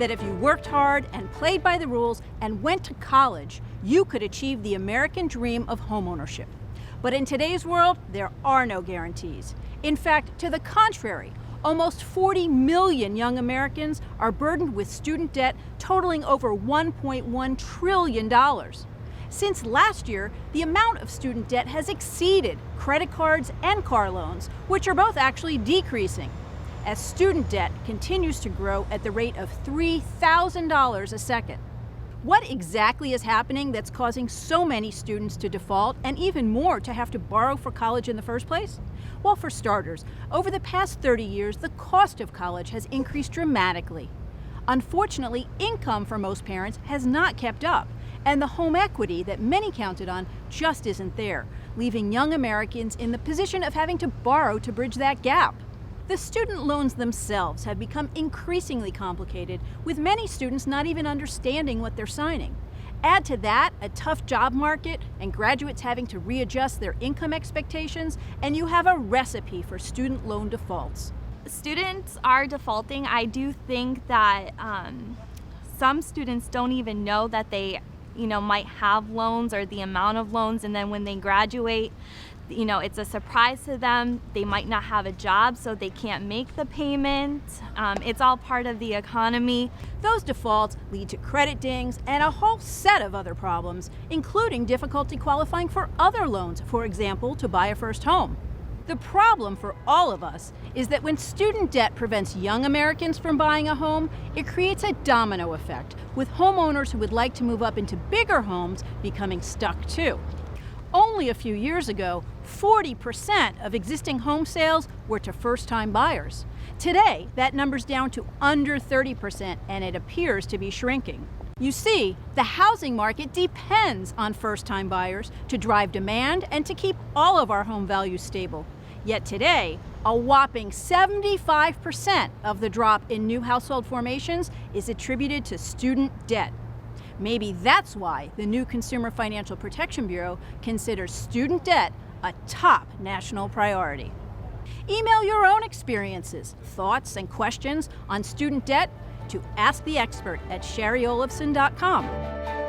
that if you worked hard and played by the rules and went to college, you could achieve the American dream of homeownership. But in today's world, there are no guarantees. In fact, to the contrary, almost 40 million young Americans are burdened with student debt totaling over $1.1 trillion. Since last year, the amount of student debt has exceeded credit cards and car loans, which are both actually decreasing, as student debt continues to grow at the rate of $3,000 a second. What exactly is happening that's causing so many students to default and even more to have to borrow for college in the first place? Well, for starters, over the past 30 years, the cost of college has increased dramatically. Unfortunately, income for most parents has not kept up, and the home equity that many counted on just isn't there, leaving young Americans in the position of having to borrow to bridge that gap. The student loans themselves have become increasingly complicated, with many students not even understanding what they're signing. Add to that a tough job market and graduates having to readjust their income expectations, and you have a recipe for student loan defaults. Students are defaulting. I do think that some students don't even know that they might have loans or the amount of loans, and then when they graduate, it's a surprise to them. They might not have a job, so they can't make the payment. It's all part of the economy. Those defaults lead to credit dings and a whole set of other problems, including difficulty qualifying for other loans, for example, to buy a first home. The problem for all of us is that when student debt prevents young Americans from buying a home, it creates a domino effect, with homeowners who would like to move up into bigger homes becoming stuck too. Only a few years ago, 40% of existing home sales were to first-time buyers. Today, that number's down to under 30%, and it appears to be shrinking. You see, the housing market depends on first-time buyers to drive demand and to keep all of our home values stable. Yet today, a whopping 75% of the drop in new household formations is attributed to student debt. Maybe that's why the new Consumer Financial Protection Bureau considers student debt a top national priority. Email your own experiences, thoughts, and questions on student debt to asktheexpert@shariolefson.com.